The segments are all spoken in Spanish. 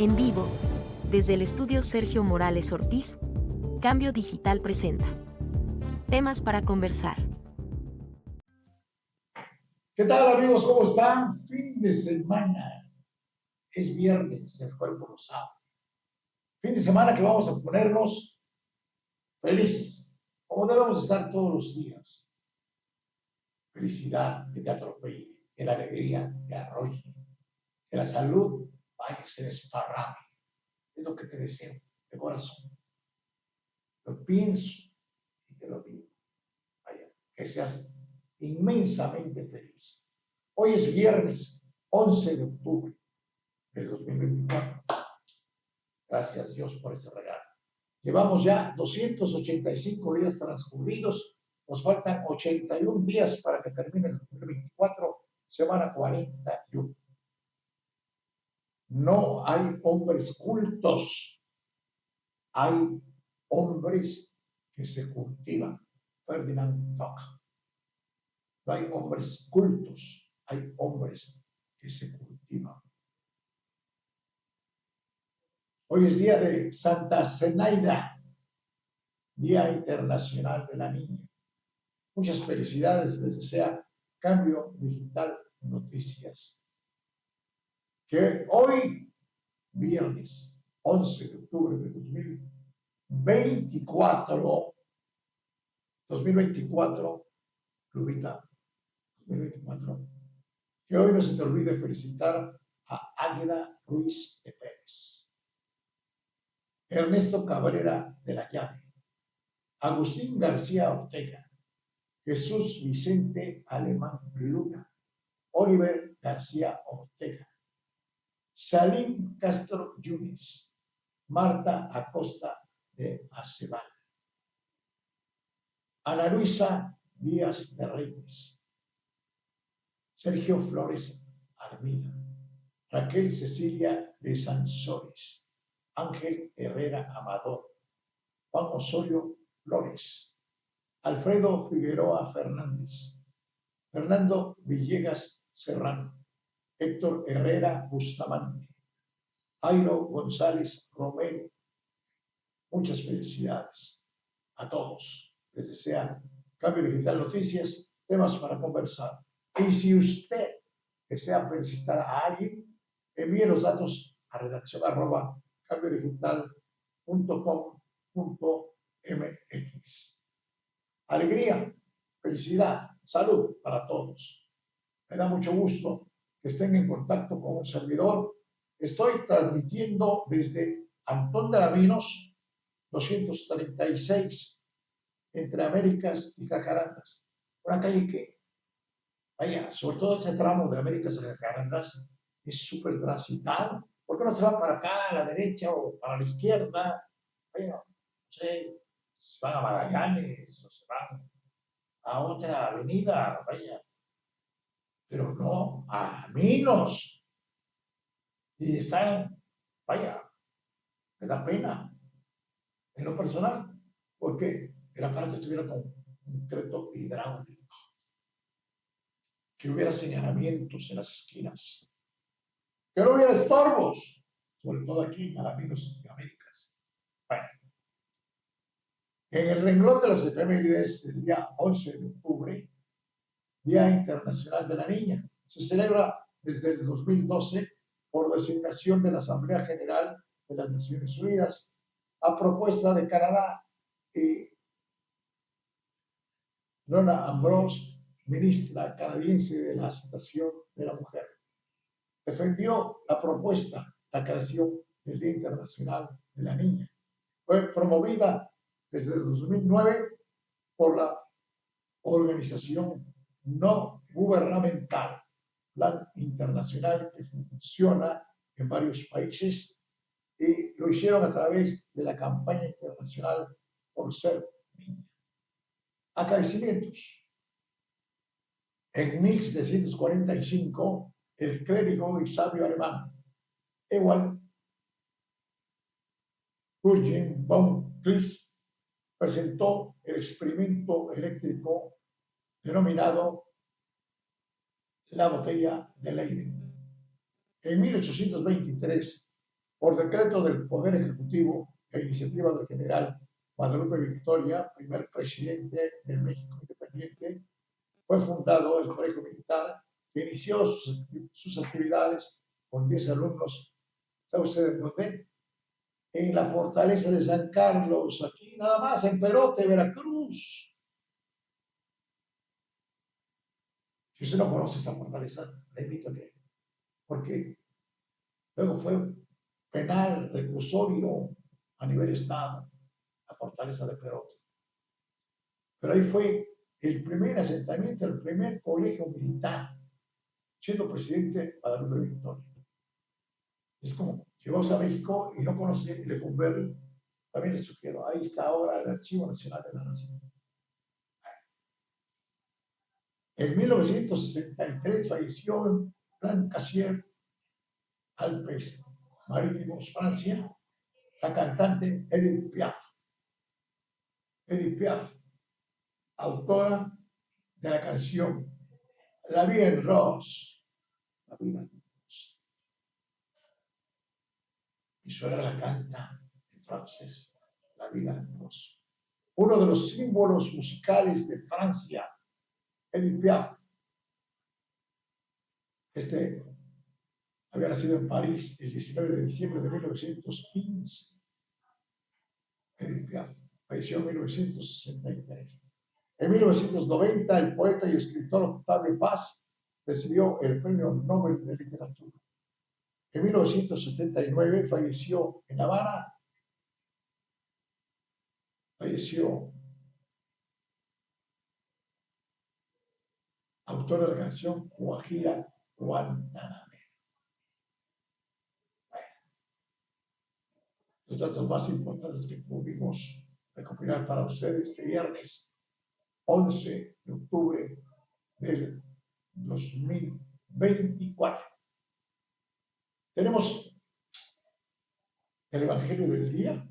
En vivo, desde el estudio Sergio Morales Ortiz, Cambio Digital presenta temas para conversar. ¿Qué tal, amigos? ¿Cómo están? Fin de semana. Es viernes, el cuerpo lo sabe. Fin de semana que vamos a ponernos felices, como debemos estar todos los días. Felicidad que te atropelle, que la alegría te arrolle, que la salud vaya y se desparrame. Es lo que te deseo de corazón. Lo pienso y te lo digo. Vaya, que seas inmensamente feliz. Hoy es viernes 11 de octubre del 2024. Gracias Dios por este regalo. Llevamos ya 285 días transcurridos. Nos faltan 81 días para que termine el 2024, semana 41. No hay hombres cultos, hay hombres que se cultivan. Ferdinand Foch. No hay hombres cultos, hay hombres que se cultivan. Hoy es día de Santa Zenaida, Día Internacional de la Niña. Muchas felicidades, les desea Cambio Digital Noticias. Que hoy, viernes 11 de octubre de 2024, Lubita, 2024, que hoy no se te olvide felicitar a Águeda Ruiz de Pérez, Ernesto Cabrera de la Llave, Agustín García Ortega, Jesús Vicente Alemán Luna, Oliver García Ortega, Salim Castro Yunes, Marta Acosta de Aceval, Ana Luisa Díaz de Reyes, Sergio Flores Armida, Raquel Cecilia de Sansores, Ángel Herrera Amador, Juan Osorio Flores, Alfredo Figueroa Fernández, Fernando Villegas Serrano, Héctor Herrera Bustamante, Jairo González Romero. Muchas felicidades a todos. Les desea Cambio Digital Noticias, temas para conversar. Y si usted desea felicitar a alguien, envíe los datos a redaccion@cambiodigital.com.mx. Alegría, felicidad, salud para todos. Me da mucho gusto que estén en contacto con un servidor. Estoy transmitiendo desde Antón de Alaminos, 236, entre Américas y Jacarandas. Una calle que, vaya, sobre todo ese tramo de Américas a Jacarandas es súper transitado. ¿Por qué no se va para acá, a la derecha o para la izquierda? Vaya, no sé, se van a Magallanes o se van a otra avenida, vaya, pero no a Minos. Y están, vaya, me da pena en lo personal, porque era para que estuviera con concreto hidráulico, que hubiera señalamientos en las esquinas, que no hubiera estorbos, sobre todo aquí en Alaminos y Américas. Bueno, en el renglón de las efemérides del día 11 de octubre, Día Internacional de la Niña, se celebra desde el 2012 por designación de la Asamblea General de las Naciones Unidas a propuesta de Canadá. Rona Ambrose, ministra canadiense de la Situación de la Mujer, defendió la propuesta, la creación del Día Internacional de la Niña. Fue promovida desde el 2009 por la organización no gubernamental Plan Internacional, que funciona en varios países, y lo hicieron a través de la campaña internacional por ser niña. Acaecimientos. En 1745, el clérigo y sabio alemán Ewald Jürgen von Clis presentó el experimento eléctrico denominado la botella de Leyden. En 1823, por decreto del Poder Ejecutivo a iniciativa del general Guadalupe Victoria, primer presidente del México independiente, fue fundado el Colegio Militar, que inició sus actividades con 10 alumnos. ¿Sabe usted en dónde? En la fortaleza de San Carlos, aquí nada más, en Perote, Veracruz. Si usted no conoce esta fortaleza, le invito a que, porque luego fue penal, reclusorio a nivel estado, la fortaleza de Perote. Pero ahí fue el primer asentamiento, el primer colegio militar, siendo presidente Guadalupe Victoria. Es como, si vamos a México y no conoce Lecumberri, también les sugiero, ahí está ahora el Archivo Nacional de la Nación. En 1963 falleció en Lancashire, Alpes Marítimos, Francia, la cantante Edith Piaf. Edith Piaf, autora de la canción La Vie en Rose, la vida en Rose. Mi suegra la canta en francés, La vida en Rose. Uno de los símbolos musicales de Francia, Edith Piaf. Había nacido en París el 19 de diciembre de 1915. Edith Piaf falleció en 1963. En 1990, el poeta y escritor Octavio Paz recibió el Premio Nobel de Literatura. En 1979 falleció en La Habana. Falleció autor de la canción Guajira Guantanamera. Los datos más importantes que pudimos recopilar para ustedes este viernes 11 de octubre del 2024. Tenemos el Evangelio del día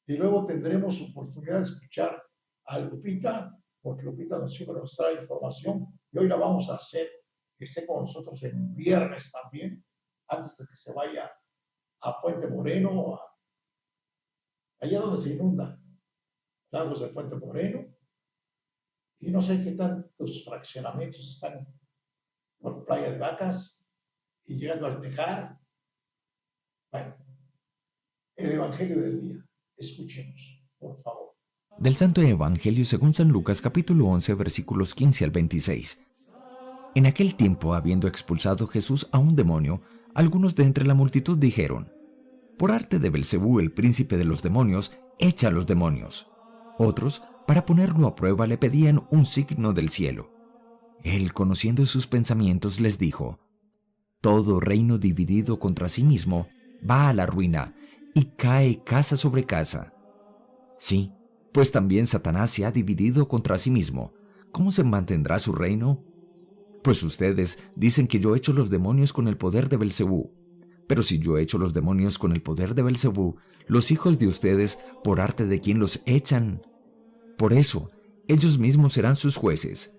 y luego tendremos oportunidad de escuchar a Lupita, porque Lupita siempre nos trae información y hoy la vamos a hacer que esté con nosotros el viernes también, antes de que se vaya a Puente Moreno, allá donde se inunda, lagos de Puente Moreno, y no sé qué tantos fraccionamientos están por Playa de Vacas y llegando al Tejar. Bueno, el Evangelio del día, escuchemos, por favor. Del Santo Evangelio según San Lucas, capítulo 11, versículos 15 al 26. En aquel tiempo, habiendo expulsado Jesús a un demonio, algunos de entre la multitud dijeron: por arte de Belcebú, el príncipe de los demonios, echa a los demonios. Otros, para ponerlo a prueba, le pedían un signo del cielo. Él, conociendo sus pensamientos, les dijo: todo reino dividido contra sí mismo va a la ruina, y cae casa sobre casa. Sí, pues también Satanás se ha dividido contra sí mismo. ¿Cómo se mantendrá su reino? Pues ustedes dicen que yo echo los demonios con el poder de Belcebú. Pero si yo echo los demonios con el poder de Belcebú, los hijos de ustedes, ¿por arte de quién los echan? Por eso, ellos mismos serán sus jueces.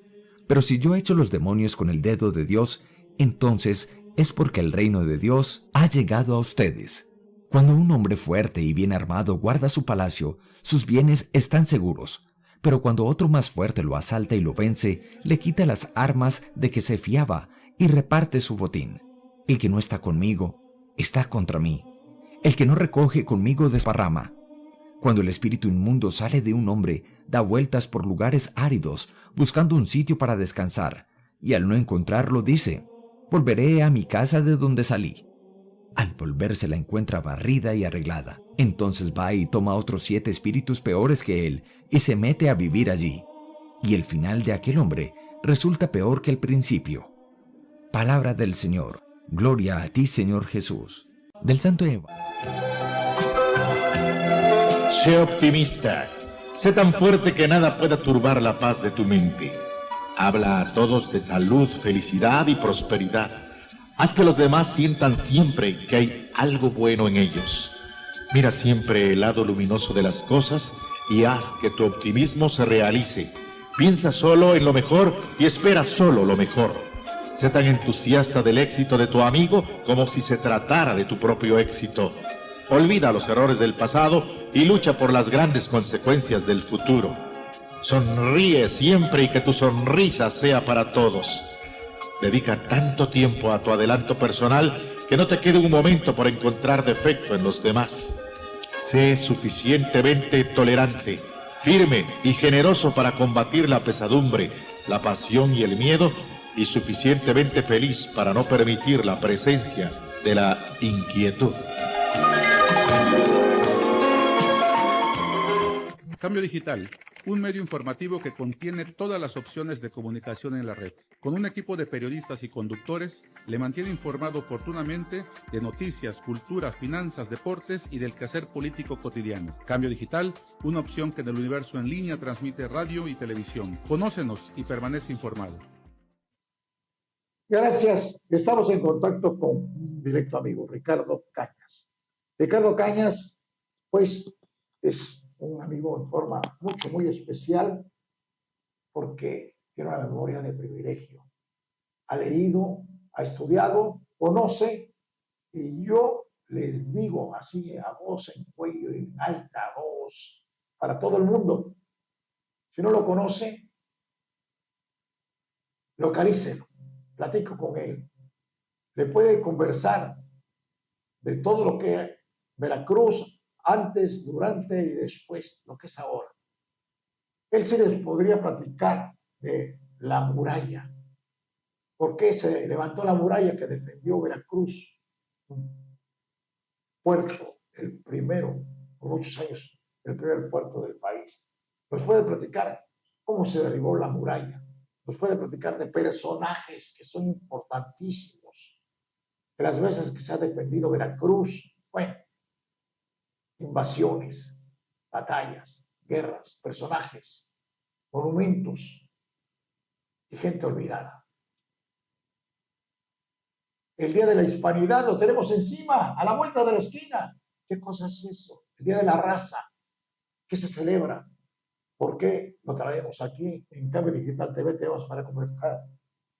Pero si yo echo los demonios con el dedo de Dios, entonces es porque el reino de Dios ha llegado a ustedes. Cuando un hombre fuerte y bien armado guarda su palacio, sus bienes están seguros. Pero cuando otro más fuerte lo asalta y lo vence, le quita las armas de que se fiaba y reparte su botín. El que no está conmigo, está contra mí. El que no recoge conmigo desparrama. Cuando el espíritu inmundo sale de un hombre, da vueltas por lugares áridos, buscando un sitio para descansar, y al no encontrarlo dice: volveré a mi casa de donde salí. Al volverse la encuentra barrida y arreglada. Entonces va y toma otros 7 espíritus peores que él, y se mete a vivir allí. Y el final de aquel hombre resulta peor que el principio. Palabra del Señor. Gloria a ti, Señor Jesús. Del Santo Evangelio. Sé optimista. Sé tan fuerte que nada pueda turbar la paz de tu mente. Habla a todos de salud, felicidad y prosperidad. Haz que los demás sientan siempre que hay algo bueno en ellos. Mira siempre el lado luminoso de las cosas y haz que tu optimismo se realice. Piensa solo en lo mejor y espera solo lo mejor. Sé tan entusiasta del éxito de tu amigo como si se tratara de tu propio éxito. Olvida los errores del pasado y lucha por las grandes consecuencias del futuro. Sonríe siempre y que tu sonrisa sea para todos. Dedica tanto tiempo a tu adelanto personal que no te quede un momento por encontrar defecto en los demás. Sé suficientemente tolerante, firme y generoso para combatir la pesadumbre, la pasión y el miedo, y suficientemente feliz para no permitir la presencia de la inquietud. Cambio Digital, un medio informativo que contiene todas las opciones de comunicación en la red. Con un equipo de periodistas y conductores, le mantiene informado oportunamente de noticias, cultura, finanzas, deportes y del quehacer político cotidiano. Cambio Digital, una opción que en el universo en línea transmite radio y televisión. Conócenos y permanece informado. Gracias. Estamos en contacto con un directo amigo, Ricardo Cañas. Ricardo Cañas, pues, es un amigo en forma muy especial porque tiene una memoria de privilegio. Ha leído, ha estudiado, conoce, y yo les digo así a voz en cuello, en alta voz, para todo el mundo, si no lo conoce, localícelo, platico con él, le puede conversar de todo lo que Veracruz antes, durante y después, lo que es ahora. Él sí les podría platicar de la muralla. ¿Por qué se levantó la muralla que defendió Veracruz? Un puerto, el primero, por muchos años, el primer puerto del país. Nos puede platicar cómo se derribó la muralla. Nos puede platicar de personajes que son importantísimos, de las veces que se ha defendido Veracruz. Bueno, invasiones, batallas, guerras, personajes, monumentos y gente olvidada. El Día de la Hispanidad lo tenemos encima, a la vuelta de la esquina. ¿Qué cosa es eso? El Día de la Raza. ¿Qué se celebra? ¿Por qué lo traemos aquí en Cambio Digital TV? Te vamos para conversar.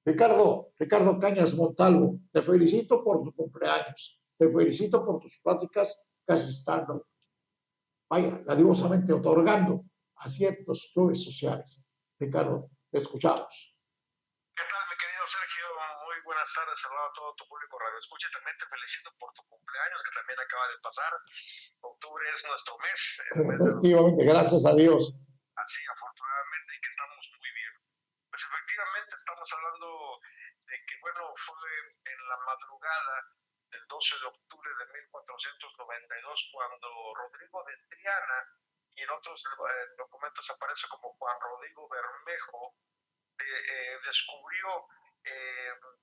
Ricardo Cañas Montalvo, te felicito por tu cumpleaños. Te felicito por tus prácticas casi estando, vaya, ladivosamente otorgando a ciertos clubes sociales. Ricardo, te escuchamos. ¿Qué tal, mi querido Sergio? Muy buenas tardes, saludo a todo tu público Radio Escucha. También te felicito por tu cumpleaños, que también acaba de pasar. Octubre es nuestro mes. Efectivamente, gracias a Dios. Así, afortunadamente, y que estamos muy bien. Pues efectivamente estamos hablando de que, bueno, fue en la madrugada del 12 de octubre de 1492 cuando Rodrigo de Triana, y en otros documentos aparece como Juan Rodrigo Bermejo, descubrió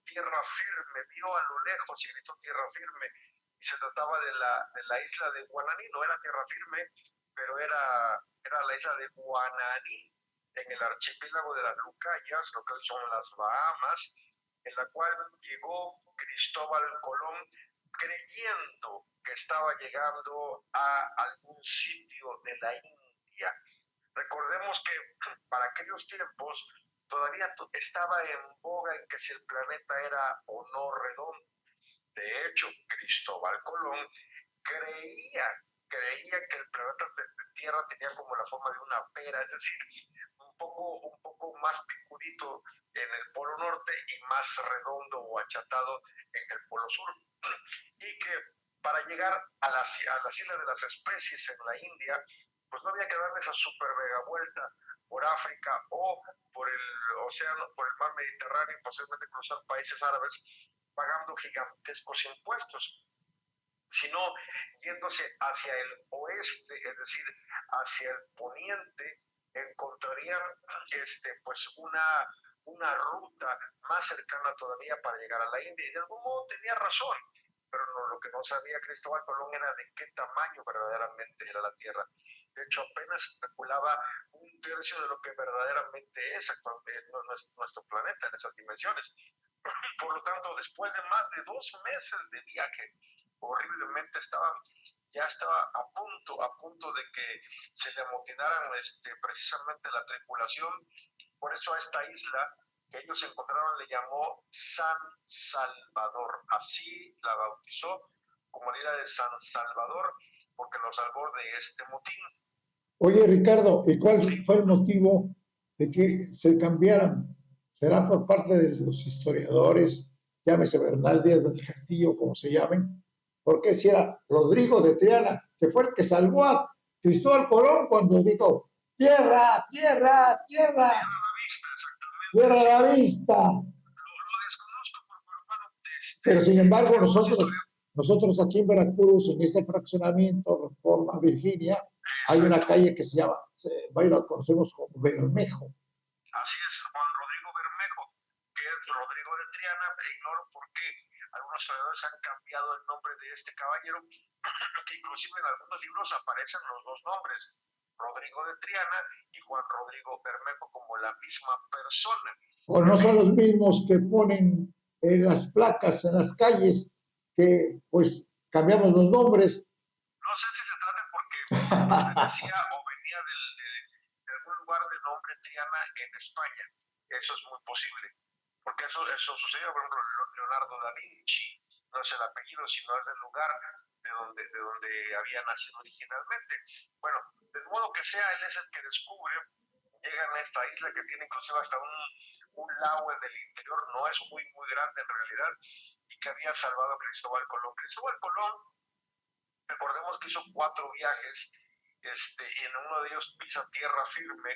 tierra firme, vio a lo lejos y gritó tierra firme, y se trataba de la isla de Guananí. No era tierra firme, pero era la isla de Guananí, en el archipiélago de las Lucayas, lo que hoy son las Bahamas, en la cual llegó Cristóbal Colón creyendo que estaba llegando a algún sitio de la India. Recordemos que para aquellos tiempos todavía estaba en boga en que si el planeta era o no redondo. De hecho, Cristóbal Colón creía que el planeta Tierra tenía como la forma de una pera, es decir, un poco más picudito en el polo norte y más redondo o achatado en el polo sur. Y que para llegar a las islas de las especies en la India, pues no había que darle esa super mega vuelta por África o por el océano, por el mar Mediterráneo, y posiblemente cruzar países árabes pagando gigantescos impuestos, sino yéndose hacia el oeste, es decir, hacia el poniente, encontrarían pues una ruta más cercana todavía para llegar a la India, y de algún modo tenía razón, pero lo que no sabía Cristóbal Colón era de qué tamaño verdaderamente era la Tierra. De hecho, apenas especulaba un tercio de lo que verdaderamente es actualmente nuestro planeta en esas dimensiones. Por lo tanto, después de más de 2 meses de viaje, horriblemente ya estaba a punto de que se le amotinaran precisamente la tripulación. Por eso a esta isla que ellos encontraron le llamó San Salvador. Así la bautizó como la isla de San Salvador, porque lo salvó de este motín. Oye, Ricardo, ¿y cuál fue el motivo de que se cambiaran? ¿Será por parte de los historiadores, llámese Bernal Díaz del Castillo, como se llamen? Porque si era Rodrigo de Triana, que fue el que salvó a Cristóbal Colón cuando dijo, tierra, tierra, tierra, tierra a la vista. Lo desconozco, pero bueno, Pero sin embargo, algunos nosotros, historiadores, nosotros aquí en Veracruz, en este fraccionamiento, Reforma, Virginia, hay una calle que se llama, la conocemos como Bermejo. así es, Juan Rodrigo Bermejo, que es Rodrigo de Triana, e ignoro por qué algunos historiadores han cambiado el nombre de este caballero, que inclusive en algunos libros aparecen los dos nombres, Rodrigo de Triana y Juan Rodrigo Bermejo, como la misma persona. O no son los mismos que ponen en las placas, en las calles, que pues cambiamos los nombres. No sé si se trata porque pertenecía o venía de algún lugar de nombre Triana en España. Eso es muy posible. Porque eso sucedió, por ejemplo, Leonardo da Vinci, no es el apellido, sino es del lugar de donde había nacido originalmente. Bueno, de modo que sea, él es el que descubre, llegan a esta isla que tiene inclusive hasta un lago en el interior, no es muy grande en realidad, y que había salvado a Cristóbal Colón. Cristóbal Colón, recordemos que hizo 4 viajes, y en uno de ellos pisa tierra firme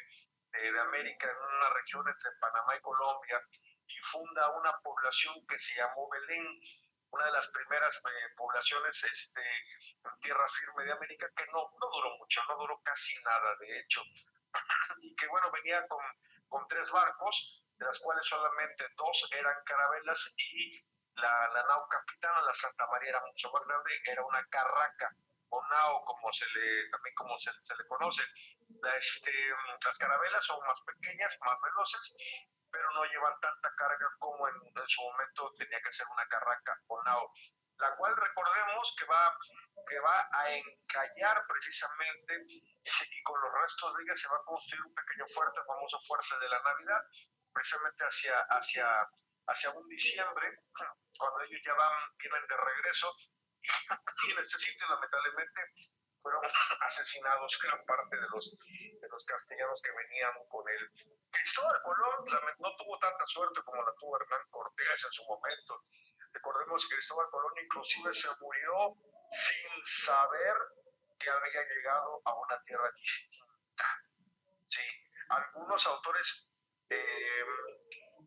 de América, en una región entre Panamá y Colombia, y funda una población que se llamó Belén, una de las primeras poblaciones en tierra firme de América, que no duró mucho, no duró casi nada, de hecho, y que bueno, venía con 3 barcos, de las cuales solamente 2 eran carabelas, y la nao capitana, la Santa María, era mucho más grande, era una carraca, o nao, también como se le conoce. Las carabelas son más pequeñas, más veloces, pero no llevan tanta carga como en su momento tenía que ser una carraca o nao, la cual recordemos que va a encallar precisamente, y con los restos de ella se va a construir un pequeño fuerte, el famoso fuerte de la Navidad, precisamente hacia un diciembre, cuando ellos ya vienen de regreso, y en este sitio lamentablemente fueron asesinados gran parte de los castellanos que venían con él. Cristóbal Colón no tuvo tanta suerte como la tuvo Hernán Cortés en su momento. Recordemos que Cristóbal Colón inclusive se murió sin saber que había llegado a una tierra distinta. Sí, algunos autores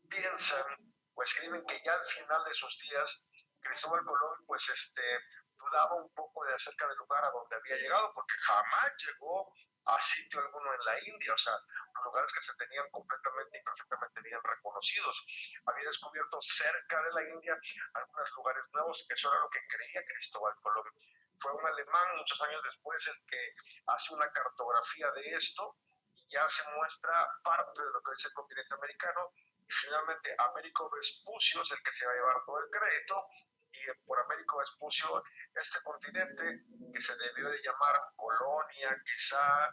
piensan o escriben que ya al final de sus días Cristóbal Colón pues dudaba un poco de acerca del lugar a donde había llegado, porque jamás llegó a sitio alguno en la India, o sea, lugares que se tenían completamente y perfectamente bien reconocidos. Había descubierto cerca de la India algunos lugares nuevos, eso era lo que creía Cristóbal Colón. Fue un alemán muchos años después el que hace una cartografía de esto, y ya se muestra parte de lo que es el continente americano, y finalmente Américo Vespucio es el que se va a llevar todo el crédito, y por Américo Vespucio este continente, que se debió de llamar Colonia quizá,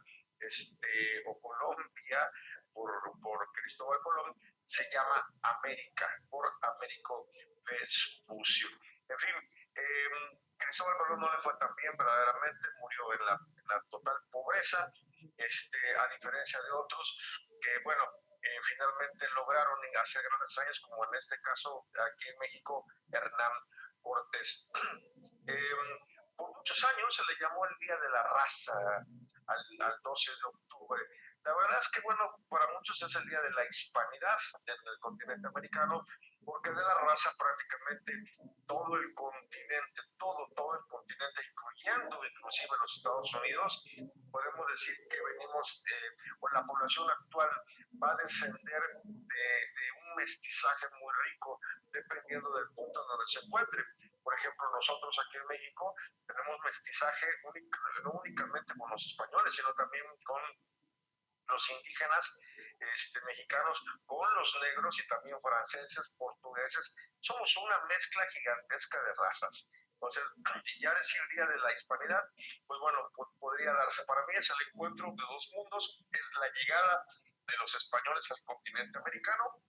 o Colombia, por Cristóbal Colón, se llama América, por Américo Vespucio. En fin, Cristóbal Colón no le fue tan bien verdaderamente, murió en la total pobreza, a diferencia de otros que, bueno, finalmente lograron hacer grandes hazañas, como en este caso aquí en México, Hernán Cortés. Por muchos años se le llamó el Día de la Raza al 12 de octubre. La verdad es que, bueno, para muchos es el Día de la Hispanidad en el continente americano, porque de la raza prácticamente todo el continente, todo el continente, incluyendo inclusive los Estados Unidos, podemos decir que venimos, o la población actual va a descender de un mestizaje muy rico, dependiendo del punto en donde se encuentre. Por ejemplo, nosotros aquí en México tenemos mestizaje no únicamente con los españoles, sino también con los indígenas mexicanos, con los negros y también franceses, portugueses. Somos una mezcla gigantesca de razas. Entonces, ya decir Día de la Hispanidad, pues bueno, podría darse. Para mí es el encuentro de dos mundos, la llegada de los españoles al continente americano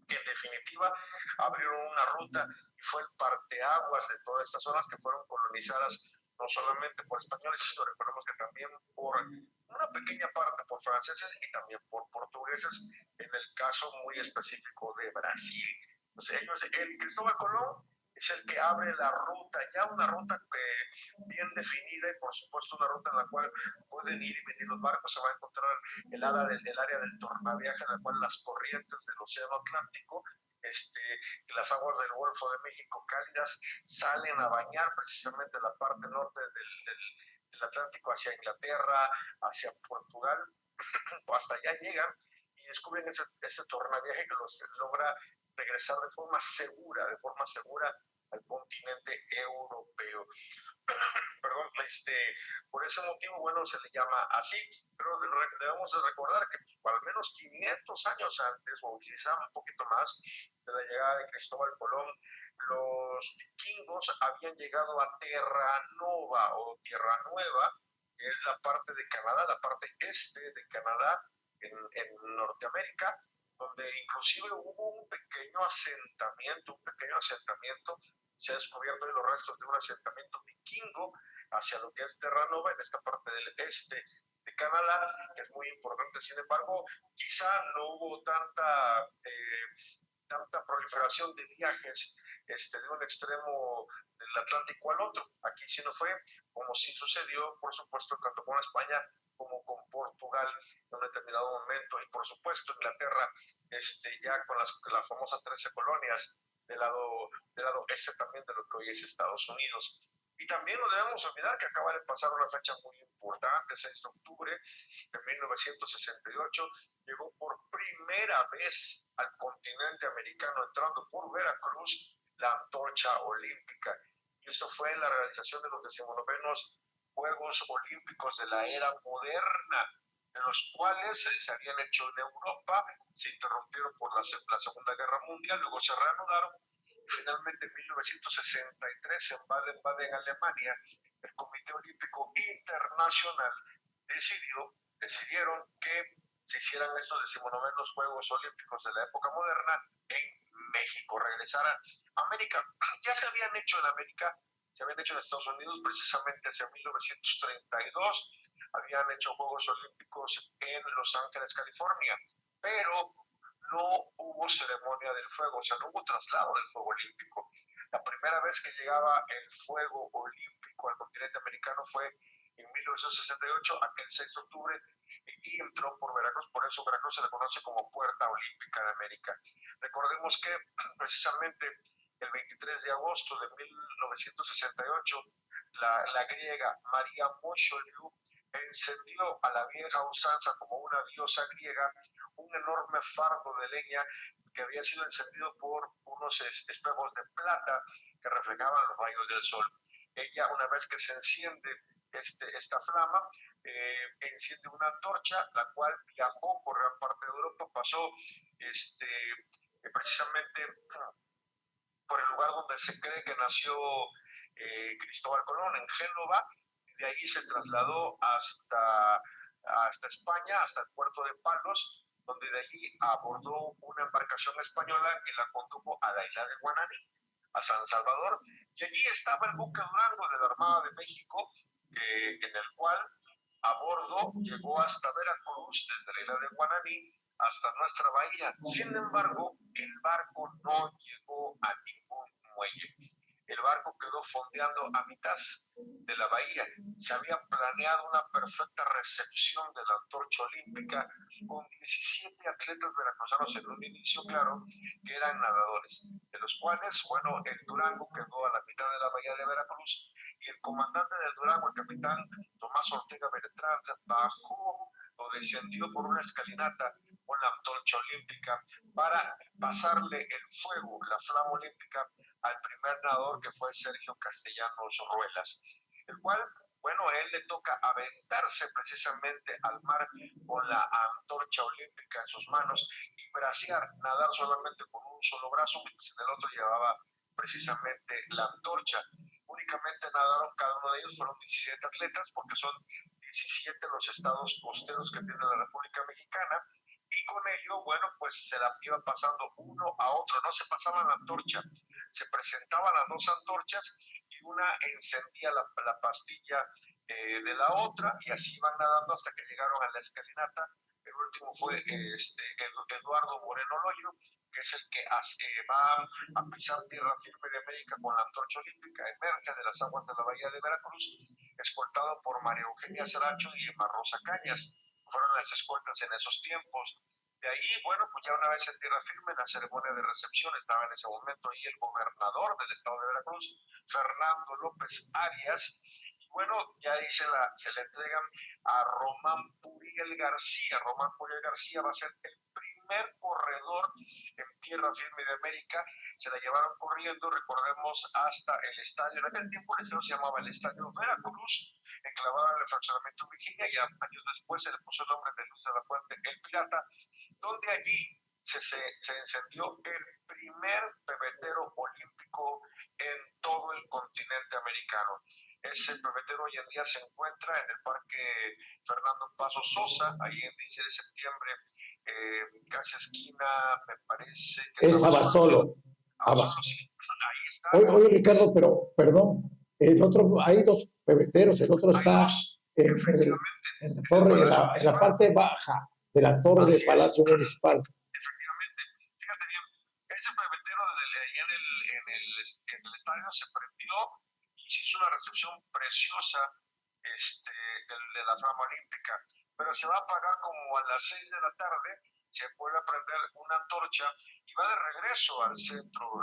que en definitiva abrieron una ruta y fue el parteaguas de todas estas zonas que fueron colonizadas no solamente por españoles, sino recordemos que también por una pequeña parte por franceses y también por portugueses, en el caso muy específico de Brasil. Entonces, el Cristóbal Colón es el que abre la ruta, ya una ruta bien definida y por supuesto una ruta en la cual pueden ir y venir los barcos. Se va a encontrar el área del tornaviaje, en la cual las corrientes del Océano Atlántico, las aguas del Golfo de México cálidas, salen a bañar precisamente la parte norte del Atlántico hacia Inglaterra, hacia Portugal, hasta allá llegan y descubren ese tornaviaje que los logra regresar de forma segura al continente europeo. Perdón, por ese motivo, bueno, se le llama así, pero debemos de recordar que al menos 500 años antes, o quizá un poquito más, de la llegada de Cristóbal Colón, los vikingos habían llegado a Terra Nova o Tierra Nueva, que es la parte de Canadá, la parte este de Canadá, en Norteamérica, donde inclusive hubo un pequeño asentamiento, se ha descubierto hoy los restos de un asentamiento vikingo hacia lo que es Terra Nova, en esta parte del este de Canadá, que es muy importante. Sin embargo, quizá no hubo tanta proliferación de viajes de un extremo del Atlántico al otro. Aquí sí no fue, como sí sucedió, por supuesto, tanto con España como con Portugal en un determinado momento, y por supuesto Inglaterra, ya con las famosas 13 colonias del lado este también de lo que hoy es Estados Unidos. Y también no debemos olvidar que acaba de pasar una fecha muy importante, 6 de octubre de 1968, llegó por primera vez al continente americano, entrando por Veracruz, la antorcha olímpica. Y esto fue la realización de los 19º Juegos Olímpicos de la era moderna, de los cuales se habían hecho en Europa, se interrumpieron por la Segunda Guerra Mundial, luego se reanudaron. Finalmente, en 1963, en Baden-Baden, Alemania, el Comité Olímpico Internacional decidieron que se hicieran estos 19º Juegos Olímpicos de la época moderna en México, regresaran a América. Ya se habían hecho en América, se habían hecho en Estados Unidos precisamente hacia 1932, habían hecho Juegos Olímpicos en Los Ángeles, California, pero no hubo ceremonia del fuego, o sea, no hubo traslado del fuego olímpico. La primera vez que llegaba el fuego olímpico al continente americano fue en 1968, aquel 6 de octubre, y entró por Veracruz. Por eso Veracruz se le conoce como Puerta Olímpica de América. Recordemos que precisamente el 23 de agosto de 1968, la griega María Mosholiu encendió a la vieja usanza, como una diosa griega, un enorme fardo de leña que había sido encendido por unos espejos de plata que reflejaban los rayos del sol. Ella, una vez que se enciende esta flama, enciende una antorcha, la cual viajó por gran parte de Europa, pasó precisamente por el lugar donde se cree que nació Cristóbal Colón, en Génova, y de ahí se trasladó hasta España, hasta el puerto de Palos, donde de allí abordó una embarcación española que la condujo a la isla de Guananí, a San Salvador, y allí estaba el buque Durango de la Armada de México, en el cual a bordo llegó hasta Veracruz, desde la isla de Guananí hasta nuestra bahía. Sin embargo, el barco no llegó a ningún muelle. El barco quedó fondeando a mitad de la bahía. Se había planeado una perfecta recepción de la antorcha olímpica con 17 atletas veracruzanos en un inicio, claro, que eran nadadores, de los cuales, bueno, el Durango quedó a la mitad de la bahía de Veracruz y el comandante del Durango, el capitán Tomás Ortega Bertrand, bajó o descendió por una escalinata con la antorcha olímpica para pasarle el fuego, la flama olímpica, al primer nadador, que fue Sergio Castellanos Ruelas, el cual, bueno, a él le toca aventarse precisamente al mar con la antorcha olímpica en sus manos y bracear, nadar solamente con un solo brazo, mientras en el otro llevaba precisamente la antorcha. Únicamente nadaron, cada uno de ellos fueron 17 atletas, porque son 17 los estados costeros que tiene la República Mexicana, y con ello, bueno, pues se la iban pasando uno a otro, no se pasaban la antorcha, se presentaban las dos antorchas y una encendía la pastilla de la otra y así iban nadando hasta que llegaron a la escalinata. El último fue Eduardo Moreno Loyo, que es el que va a pisar tierra firme de América con la antorcha olímpica, emerge de las aguas de la bahía de Veracruz, escoltado por María Eugenia Saracho y Emma Rosa Cañas. Fueron las escoltas en esos tiempos. De ahí, bueno, pues ya una vez en tierra firme, en la ceremonia de recepción estaba en ese momento ahí el gobernador del estado de Veracruz, Fernando López Arias, y bueno, ya ahí se le entregan a Román Puriel García. Román Puriel García va a ser el primer corredor en tierra firme de América. Se la llevaron corriendo, recordemos, hasta el estadio. En aquel tiempo el estadio se llamaba el Estadio Veracruz, enclavado en el fraccionamiento Virginia, y años después se le puso el nombre de Luis de la Fuente, el Pirata, donde allí se encendió el primer pebetero olímpico en todo el continente americano. Ese pebetero hoy en día se encuentra en el Parque Fernando Paso Sosa, ahí en 16 de septiembre, casi esquina, me parece que Es Abasolo. Abasolo, sí, ahí está. Oye, Ricardo, pero perdón, el otro, hay dos pebeteros, el otro está en la torre, en la parte baja de la torre del Palacio Municipal. Efectivamente, fíjate bien, ese pebetero allá en el estadio se prendió y se hizo una recepción preciosa de la flama olímpica, pero se va a apagar como a las 6 de la tarde, se vuelve a prender una antorcha y va de regreso al centro.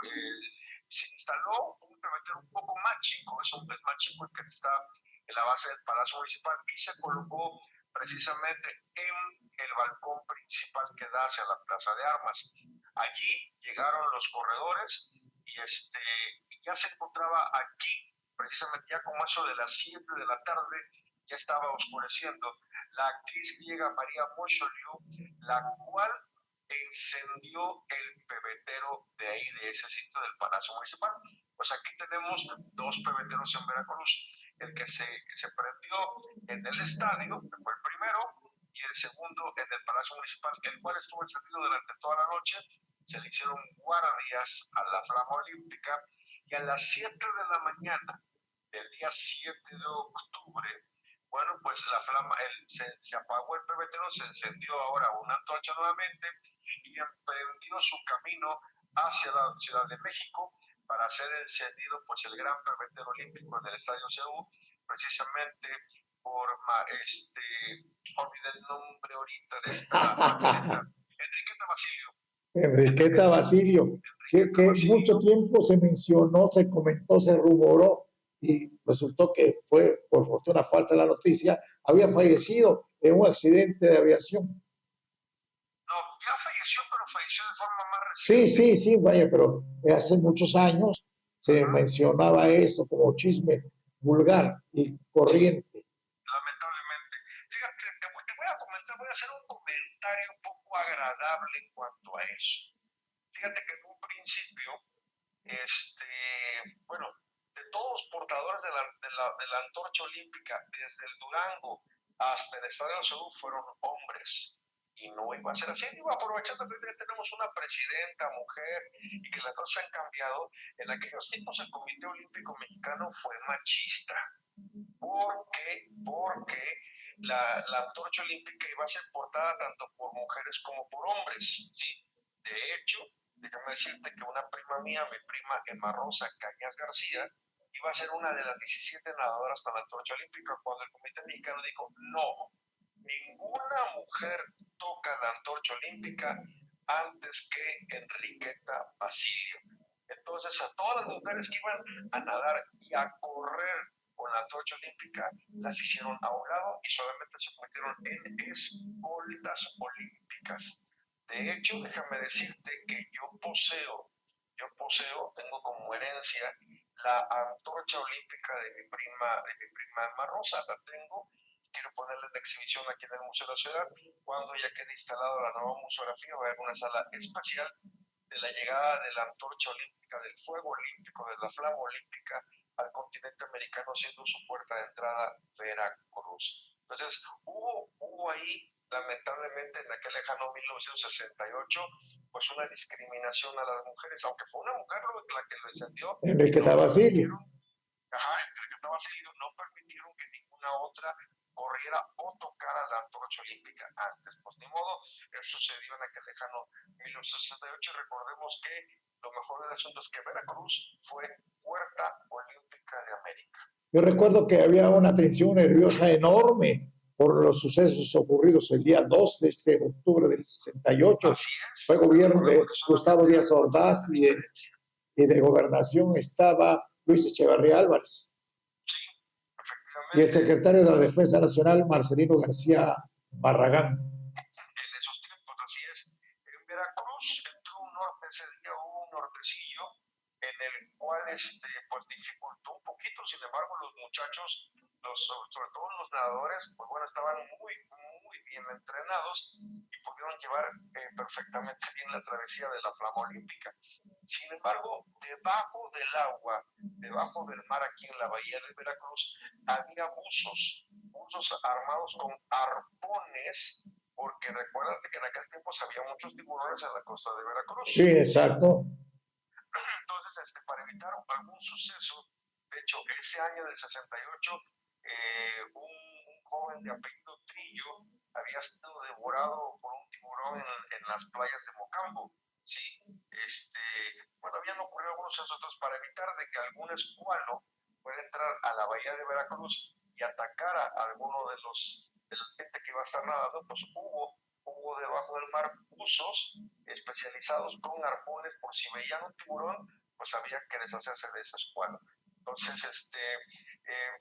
Se instaló un pebetero un poco más chico, es más chico el que está en la base del Palacio Municipal, y se colocó precisamente en el balcón principal que da hacia la Plaza de Armas. Allí llegaron los corredores y ya se encontraba aquí, precisamente ya como eso de las 7 de la tarde, ya estaba oscureciendo, la actriz griega María Mosholiu, la cual encendió el pebetero de ahí, de ese sitio del Palacio Municipal. Pues aquí tenemos dos pebeteros en Veracruz, el que se prendió en el estadio, que fue el primero, y el segundo en el Palacio Municipal, el cual estuvo encendido durante toda la noche. Se le hicieron guardias a la flama olímpica y a las 7 de la mañana del día 7 de octubre, bueno, pues la flama, se apagó el pebetero, se encendió ahora una antorcha nuevamente y emprendió su camino hacia la Ciudad de México para ser encendido pues el gran pebetero olímpico en el Estadio CU, precisamente por, olvidé el nombre ahorita de esta Enriqueta Basilio. Enriqueta Basilio, que mucho tiempo se mencionó, se comentó, se rumoró, y resultó que fue, por fortuna falsa la noticia, había fallecido en un accidente de aviación. No, ya falleció, pero falleció de forma más reciente. Sí, vaya, pero hace muchos años se mencionaba eso como chisme vulgar y corriente. Lamentablemente. Fíjate, te voy a comentar, voy a hacer un comentario un poco agradable en cuanto a eso. Fíjate que en un principio, bueno, de todos los portadores de la antorcha olímpica, desde el Durango hasta el Estadio de Seúl, fueron hombres. Y no iba a ser así. Digo, aprovechando que tenemos una presidenta mujer y que las cosas han cambiado, en aquellos tiempos el Comité Olímpico Mexicano fue machista. Porque la antorcha olímpica iba a ser portada tanto por mujeres como por hombres, ¿sí? De hecho, déjame decirte que una prima mía, mi prima Emma Rosa Cañas García, iba a ser una de las 17 nadadoras con la antorcha olímpica, cuando el Comité Mexicano dijo, no, ninguna mujer toca la antorcha olímpica antes que Enriqueta Basilio. Entonces, a todas las mujeres que iban a nadar y a correr con la antorcha olímpica, las hicieron a un lado y solamente se convirtieron en escoltas olímpicas. De hecho, déjame decirte que yo poseo, tengo como herencia la antorcha olímpica de mi prima Emma Rosa, la tengo. Quiero ponerla en exhibición aquí en el Museo de la Ciudad. Cuando ya quede instalada la nueva museografía, va a haber una sala especial de la llegada de la antorcha olímpica, del fuego olímpico, de la flama olímpica al continente americano, siendo su puerta de entrada Veracruz. Entonces, hubo ahí lamentablemente en aquel lejano 1968, pues una discriminación a las mujeres, aunque fue una mujer la que lo descendió, Enriqueta no Basilio. permitieron, Enriqueta Basilio, no permitieron que ninguna otra corriera o tocara la antorcha olímpica antes. Pues ni modo, eso sucedió en aquel lejano 1968 y recordemos que lo mejor del asunto es que Veracruz fue puerta olímpica de América. Yo recuerdo que había una tensión nerviosa enorme por los sucesos ocurridos el día 2 de este octubre del 68. Así es. Fue gobierno de Gustavo Díaz Ordaz y de gobernación estaba Luis Echeverría Álvarez. Sí, Y el efectivamente. secretario de la Defensa Nacional, Marcelino García Barragán. En esos tiempos, así es. En Veracruz entró un norte, ese día hubo un nortecillo en el cual pues dificultó un poquito. Sin embargo, los muchachos, sobre todo los nadadores, pues bueno, estaban muy bien entrenados y pudieron llevar perfectamente bien la travesía de la flama olímpica. Sin embargo, debajo del agua, debajo del mar, aquí en la bahía de Veracruz, había buzos armados con arpones, porque recuérdate que en aquel tiempo se había muchos tiburones en la costa de Veracruz. Sí, exacto. Entonces, para evitar algún suceso, de hecho, ese año del 68, un joven de apellido Trillo había sido devorado por un tiburón en las playas de Mocambo. Sí, bueno, habían ocurrido algunos sucesos. Entonces, para evitar de que algún escualo pueda entrar a la bahía de Veracruz y atacar a alguno de la gente que iba a estar nadando, pues hubo debajo del mar buzos especializados con arpones por si veían un tiburón, pues había que deshacerse de ese escualo. Entonces,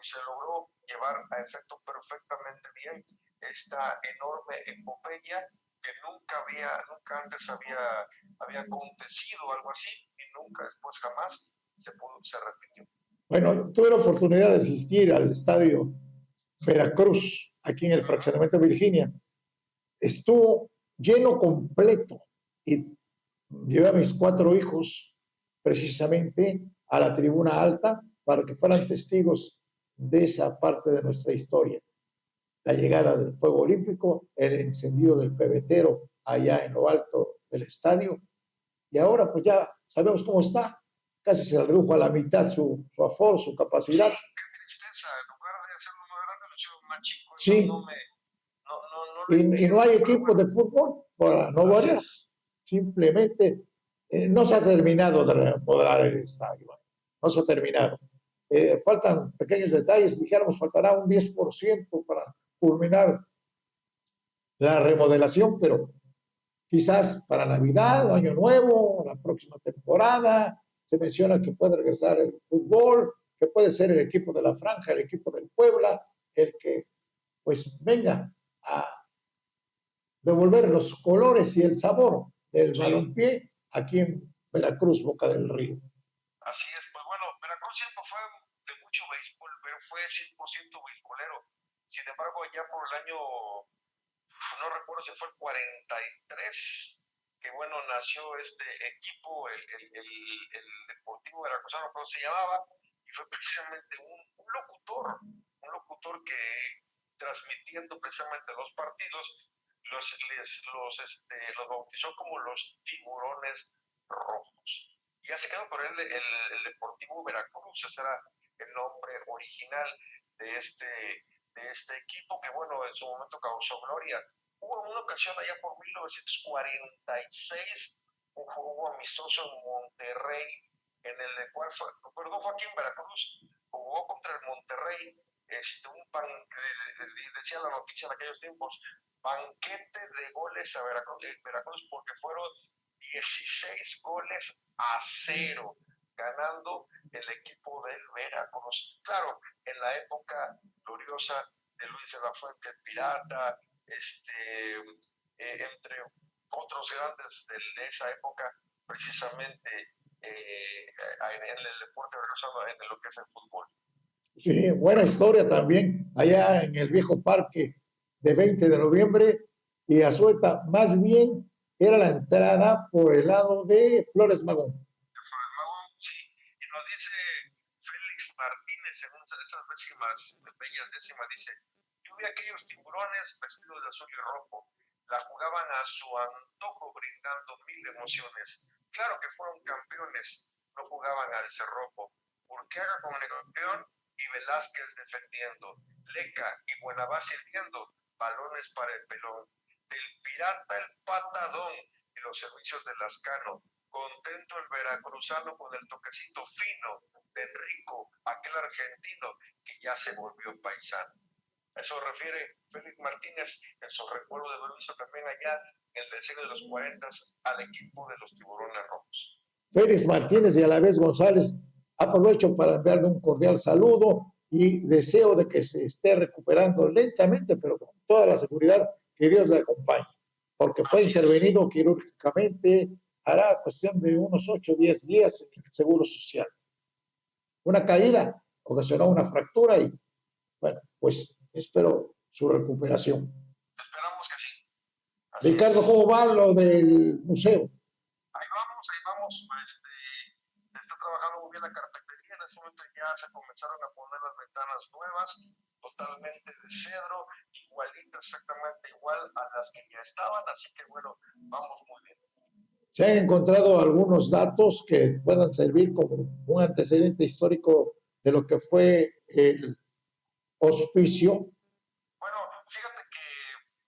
se logró llevar a efecto perfectamente bien esta enorme epopeya que nunca antes había acontecido algo así y nunca después jamás se repitió. Bueno, tuve la oportunidad de asistir al estadio Veracruz, aquí en el fraccionamiento Virginia. Estuvo lleno completo y llevé a mis 4 hijos precisamente a la tribuna alta para que fueran testigos de esa parte de nuestra historia. La llegada del fuego olímpico, el encendido del pebetero allá en lo alto del estadio. Y ahora pues ya sabemos cómo está. Casi se redujo a la mitad su aforo, su capacidad. Sí, qué tristeza. En lugar de hacerlo más grande, lo hicieron más chico. Eso Sí. Y no hay equipo de fútbol para no variar. Simplemente no se ha terminado de remodelar el estadio. No se ha terminado. Faltan pequeños detalles. Dijéramos, faltará un 10% para culminar la remodelación, pero quizás para Navidad o Año Nuevo, la próxima temporada. Se menciona que puede regresar el fútbol, que puede ser el equipo de la Franja, el equipo del Puebla, el que pues venga a devolver los colores y el sabor del balompié aquí en Veracruz, Boca del Río. Así es, pues bueno, Veracruz siempre fue de mucho béisbol, pero fue 100% beisbolero. Sin embargo, ya por el año, no recuerdo si fue el 43, que bueno, nació este equipo, el Deportivo Veracruzano, ¿cómo se llamaba? Y fue precisamente un locutor que transmitiendo precisamente los partidos, los bautizó como los tiburones rojos. Y ya se quedó por él el Deportivo Veracruz, ese era el nombre original de este equipo que, bueno, en su momento causó gloria. Hubo una ocasión allá por 1946, un juego amistoso en Monterrey, en el cual fue aquí en Veracruz, jugó contra el Monterrey, decía la noticia en aquellos tiempos, banquete de goles a Veracruz porque fueron 16-0, ganando el equipo del Veracruz. Claro, en la época gloriosa de Luis de la Fuente el Pirata, entre otros grandes de esa época, precisamente en el deporte veracruzano, en lo que es el fútbol. Sí, buena historia también, allá en el viejo parque de 20 de noviembre y Azueta, más bien era la entrada por el lado de Flores Magón. Sí, y nos dice Félix Martínez en una de esas bellas décimas, dice, yo yo vi aquellos tiburones vestidos de azul y rojo, la jugaban a su antojo, brindando mil emociones. Claro que fueron campeones, no jugaban al cerrojo. Urquiaga con el campeón y Velázquez defendiendo, Leca y Buenavá sirviendo, balones para el pelón. Del pirata el patadón y los servicios de Lascano, contento el veracruzano con el toquecito fino de Enrico, aquel argentino que ya se volvió paisano. Eso refiere Félix Martínez en su recuerdo de haber visto también allá en el decenio de los 40 al equipo de los Tiburones Rojos. Félix Martínez y a la vez González, aprovecho para enviarle un cordial saludo y deseo de que se esté recuperando lentamente, pero con toda la seguridad, que Dios le acompañe, porque fue intervenido quirúrgicamente, hará cuestión de unos 8 o 10 días en el Seguro Social. Una caída ocasionó una fractura y, bueno, pues espero su recuperación. Esperamos que sí. Así Ricardo, es. ¿cómo va lo del museo? Ahí vamos. Está trabajando muy bien la carpintería. En ese momento ya se comenzaron a poner las ventanas nuevas, totalmente de cedro, igualitas, exactamente igual a las que ya estaban. Así que bueno, vamos muy bien. ¿Se han encontrado algunos datos que puedan servir como un antecedente histórico de lo que fue el hospicio? Bueno, fíjate que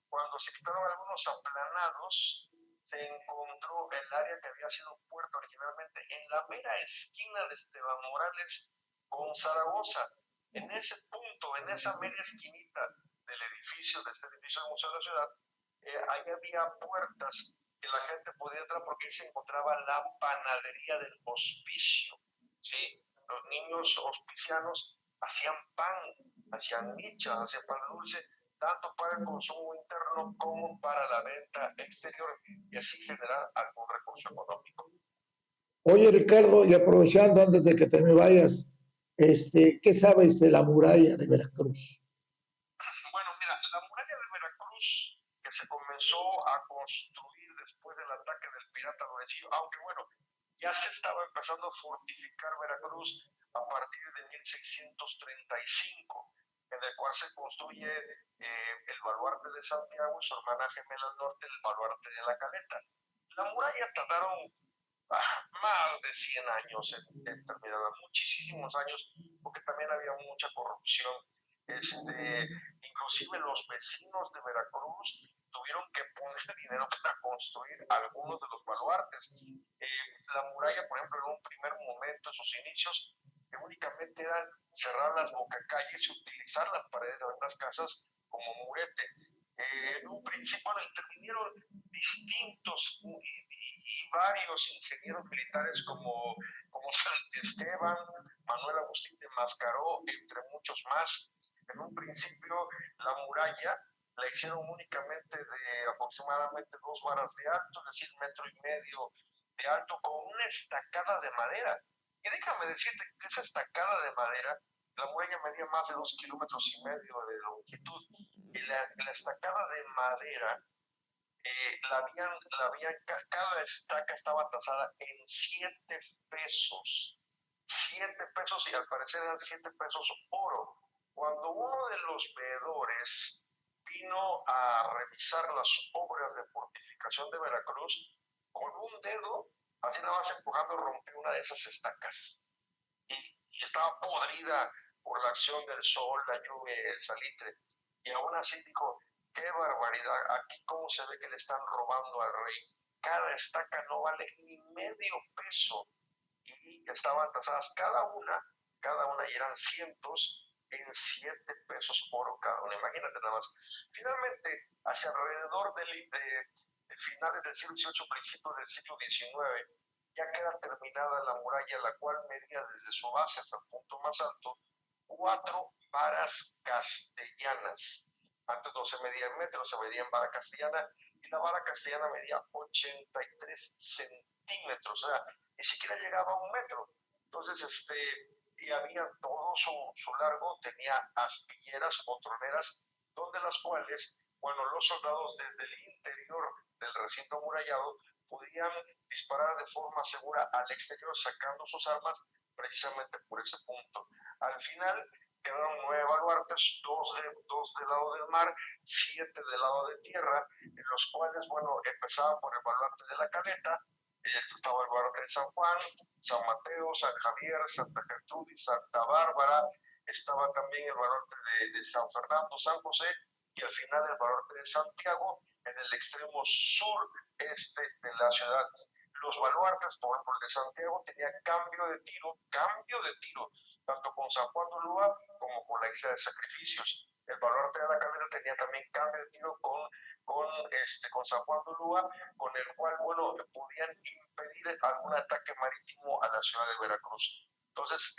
cuando se quitaron algunos aplanados, se encontró el área que había sido puerto originalmente en la mera esquina de Esteban Morales con Zaragoza. En ese punto, en esa mera esquinita del edificio, de este edificio del Museo de la Ciudad, ahí había puertas que la gente podía entrar porque ahí se encontraba la panadería del hospicio. ¿Sí? Los niños hospicianos hacían pan, hacían michas, hacían pan dulce, tanto para el consumo interno como para la venta exterior y así generar algún recurso económico. Oye, Ricardo, y aprovechando antes de que te me vayas, ¿qué sabes de la muralla de Veracruz? Bueno, mira, la muralla de Veracruz que se comenzó a construir después del ataque del pirata Lorencillo, aunque bueno, ya se estaba empezando a fortificar Veracruz a partir de 1635, en el cual se construye el baluarte de Santiago y su hermana gemela al norte, el baluarte de la Caleta. La muralla tardaron más de 100 años en terminar, muchísimos años, porque también había mucha corrupción. Inclusive los vecinos de Veracruz tuvieron que poner dinero para construir algunos de los baluartes. La muralla, por ejemplo, en un primer momento, en sus inicios, que únicamente eran cerrar las bocacalles y utilizar las paredes de las casas como murete. En un principio, bueno, intervinieron distintos y varios ingenieros militares como Santiesteban, Manuel Agustín de Mascaró, entre muchos más. En un principio, la muralla la hicieron únicamente de aproximadamente 2 varas de alto, es decir, 1,5 metros de alto, con una estacada de madera. Y déjame decirte que esa estacada de madera, la muralla medía más de 2,5 kilómetros de longitud, y la estacada de madera, cada estaca estaba tasada en 7 pesos. 7 pesos y al parecer eran 7 pesos oro. Cuando uno de los veedores vino a revisar las obras de fortificación de Veracruz, con un dedo, así nada más empujando, rompió una de esas estacas. Y estaba podrida por la acción del sol, la lluvia y el salitre. Y aún así dijo, qué barbaridad, aquí cómo se ve que le están robando al rey. Cada estaca no vale ni medio peso. Y estaban tasadas cada una, y eran cientos, en 7 pesos oro cada una. Imagínate nada más. Finalmente, hacia alrededor de finales del siglo XVIII, principios del siglo XIX, ya queda terminada la muralla, la cual medía desde su base hasta el punto más alto 4 varas castellanas. Antes no se medía en metros, se medía en vara castellana, y la vara castellana medía 83 centímetros, o sea, ni siquiera llegaba a 1 metro. Entonces, y había todo su largo, tenía aspilleras o troneras, donde las cuales, bueno, los soldados desde el interior del recinto amurallado podían disparar de forma segura al exterior, sacando sus armas precisamente por ese punto. Al final, quedaron 9 baluartes, dos del lado del mar, 7 del lado de tierra, en los cuales, bueno, empezaba por el baluarte de la Caleta, estaba el baluarte de San Juan, San Mateo, San Javier, Santa Gertrudis, Santa Bárbara, estaba también el baluarte de San Fernando, San José, y al final el baluarte de Santiago, en el extremo sureste de la ciudad. Los baluartes, por ejemplo, el de Santiago tenía cambio de tiro, tanto con San Juan de Ulúa como con la Isla de Sacrificios. El baluarte de la Calera tenía también cambio de tiro con San Juan de Ulúa, con el cual, bueno, podían impedir algún ataque marítimo a la ciudad de Veracruz. Entonces,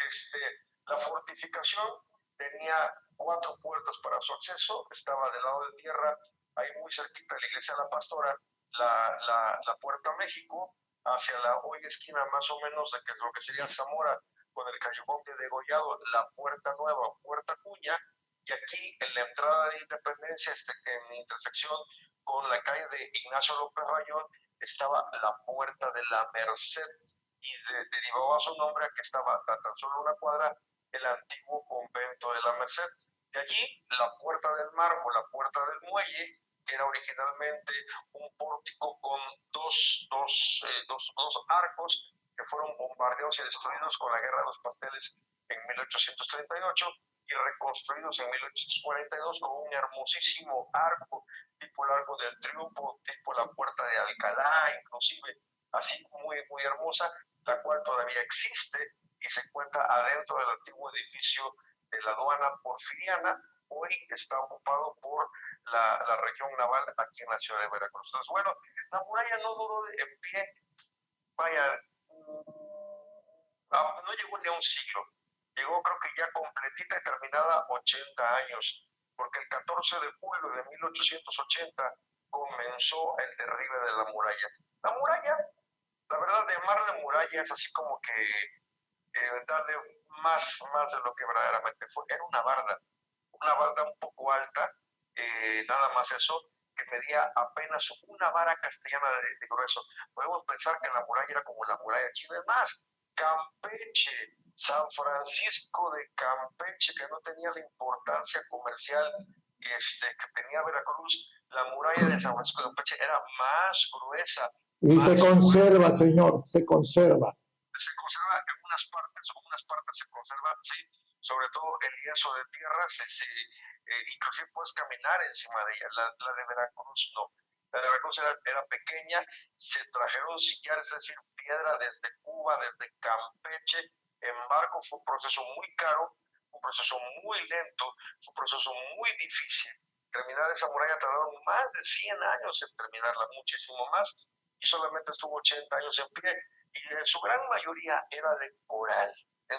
la fortificación tenía 4 puertas para su acceso, estaba del lado de tierra, ahí muy cerquita de la iglesia de la Pastora, la Puerta México, hacia la hoy esquina más o menos de que es lo que sería Zamora, con el Callejón de Degollado, la Puerta Nueva, Puerta Cuña, y aquí en la entrada de Independencia, en intersección con la calle de Ignacio López Rayón, estaba la Puerta de la Merced, y derivaba su nombre a que estaba a tan solo una cuadra el antiguo convento de la Merced. De allí, la Puerta del Mar o la Puerta del Muelle, que era originalmente un pórtico con dos arcos que fueron bombardeados y destruidos con la Guerra de los Pasteles en 1838 y reconstruidos en 1842 con un hermosísimo arco, tipo el Arco del Triunfo, tipo la Puerta de Alcalá, inclusive, así muy hermosa, la cual todavía existe y se encuentra adentro del antiguo edificio de la aduana porfiriana. Hoy está ocupado por la región naval aquí en la ciudad de Veracruz. Entonces, bueno, la muralla no duró en pie, vaya, no llegó ni a un siglo, llegó creo que ya completita y terminada 80 años, porque el 14 de julio de 1880 comenzó el derribe de la muralla. La muralla, la verdad, de llamarle muralla es así como que darle más de lo que verdaderamente fue. Era una barda un poco alta, nada más eso, que medía apenas una vara castellana de grueso. Podemos pensar que la muralla era como la muralla china. Es más, Campeche, San Francisco de Campeche, que no tenía la importancia comercial que tenía Veracruz, la muralla de San Francisco de Campeche era más gruesa. Y se conserva, señor, se conserva. Se conserva en unas partes se conserva, sí, sobre todo el lienzo de tierra, inclusive puedes caminar encima de ella. La de Veracruz no. La de Veracruz era pequeña, se trajeron sillares, es decir, piedra desde Cuba, desde Campeche, en barco. Fue un proceso muy caro, un proceso muy lento, fue un proceso muy difícil. Terminar esa muralla tardaron más de 100 años en terminarla, muchísimo más, y solamente estuvo 80 años en pie, y en su gran mayoría era de coral, en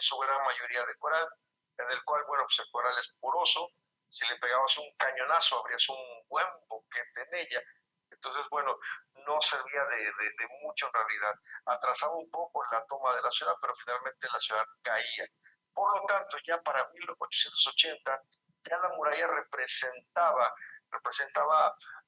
el cual, bueno, pues el coral es poroso, si le pegabas un cañonazo abrías un buen boquete en ella. Entonces, bueno, no servía de mucho en realidad. Atrasaba un poco la toma de la ciudad, pero finalmente la ciudad caía. Por lo tanto, ya para 1880, ya la muralla representaba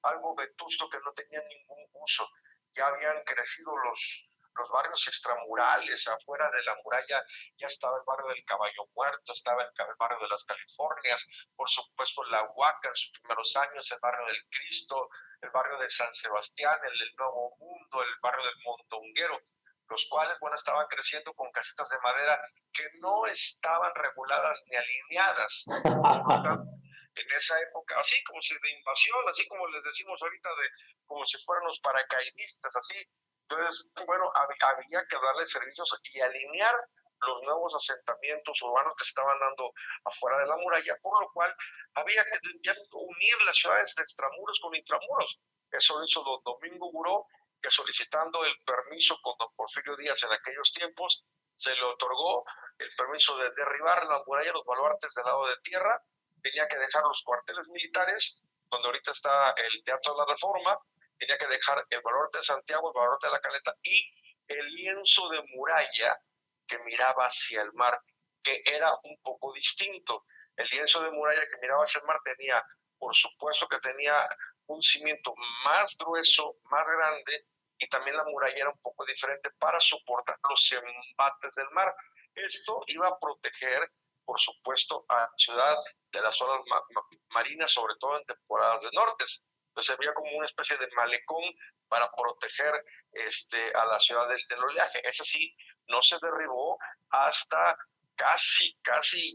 algo vetusto que no tenía ningún uso. Ya habían crecido los barrios extramurales. Afuera de la muralla ya estaba el barrio del Caballo Muerto, estaba el barrio de las Californias, por supuesto la Huaca en sus primeros años, el barrio del Cristo, el barrio de San Sebastián, el del Nuevo Mundo, el barrio del Mondonguero, los cuales, bueno, estaban creciendo con casitas de madera que no estaban reguladas ni alineadas. En esa época, así como si de invasión, así como les decimos ahorita, como si fueran los paracaidistas, así. Entonces, bueno, había que darle servicios y alinear los nuevos asentamientos urbanos que estaban dando afuera de la muralla, por lo cual había que ya unir las ciudades de extramuros con intramuros. Eso hizo don Domingo Buró, que solicitando el permiso con don Porfirio Díaz en aquellos tiempos, se le otorgó el permiso de derribar la muralla, los baluartes del lado de tierra. Tenía que dejar los cuarteles militares, donde ahorita está el Teatro de la Reforma, tenía que dejar el baluarte de Santiago, el baluarte de la Caleta y el lienzo de muralla que miraba hacia el mar, que era un poco distinto. El lienzo de muralla que miraba hacia el mar tenía, por supuesto que tenía un cimiento más grueso, más grande, y también la muralla era un poco diferente para soportar los embates del mar. Esto iba a proteger por supuesto, a la ciudad de las zonas marinas, sobre todo en temporadas de nortes. Entonces había como una especie de malecón para proteger a la ciudad del oleaje. Ese sí, no se derribó hasta casi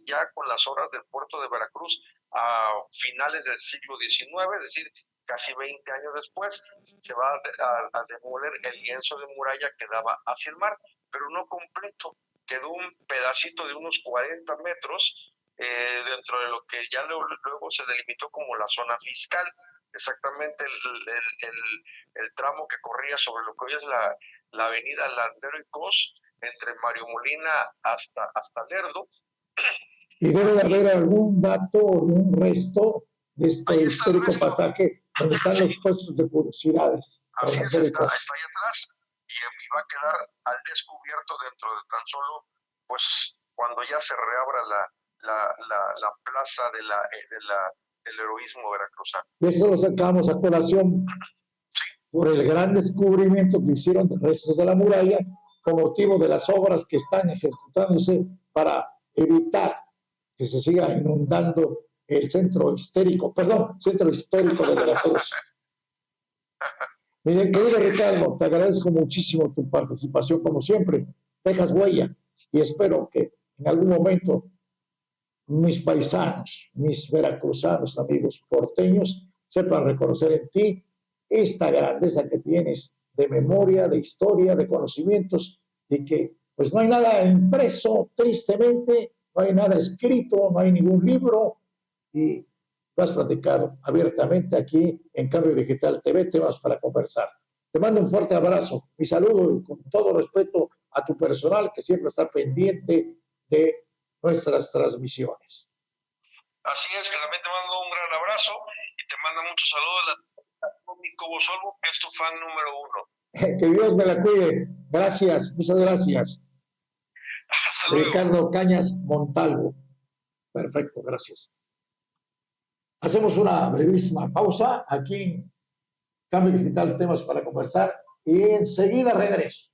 ya con las obras del puerto de Veracruz a finales del siglo XIX, es decir, casi 20 años después, se va a demoler el lienzo de muralla que daba hacia el mar, pero no completo. Quedó un pedacito de unos 40 metros dentro de lo que ya luego se delimitó como la zona fiscal, exactamente el tramo que corría sobre lo que hoy es la avenida Landero y Cos, entre Mario Molina hasta Lerdo. Y debe de haber algún dato o un resto de este histórico pasaje donde están los puestos de curiosidades. Así es, está ahí atrás y va a quedar al descubierto dentro de tan solo, pues, cuando ya se reabra la plaza del heroísmo veracruzano. Y eso lo sacamos a colación por el gran descubrimiento que hicieron de restos de la muralla con motivo de las obras que están ejecutándose para evitar que se siga inundando el centro histórico de Veracruz. Mire, querido Ricardo, te agradezco muchísimo tu participación, como siempre. Dejas huella y espero que en algún momento mis paisanos, mis veracruzanos, amigos porteños, sepan reconocer en ti esta grandeza que tienes de memoria, de historia, de conocimientos, y que pues no hay nada impreso, tristemente, no hay nada escrito, no hay ningún libro, y lo has platicado abiertamente aquí en Cambio Digital TV, temas para conversar. Te mando un fuerte abrazo y saludo con todo respeto a tu personal que siempre está pendiente de nuestras transmisiones. Así es, también te mando un gran abrazo y te mando muchos saludos a mi Cobo Solvo, que es tu fan número 1. Que Dios me la cuide. Gracias, muchas gracias. Ricardo Cañas Montalvo. Perfecto, gracias. Hacemos una brevísima pausa aquí en Cambio Digital, temas para conversar, y enseguida regreso.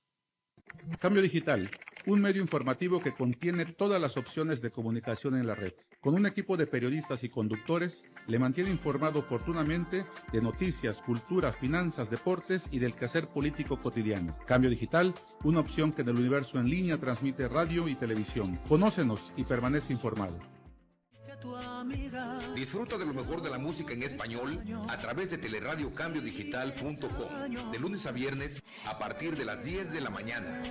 Cambio Digital, un medio informativo que contiene todas las opciones de comunicación en la red. Con un equipo de periodistas y conductores, le mantiene informado oportunamente de noticias, cultura, finanzas, deportes y del quehacer político cotidiano. Cambio Digital, una opción que en el universo en línea transmite radio y televisión. Conócenos y permanece informado. Disfruta de lo mejor de la música en español a través de teleradiocambiodigital.com de lunes a viernes a partir de las 10 de la mañana.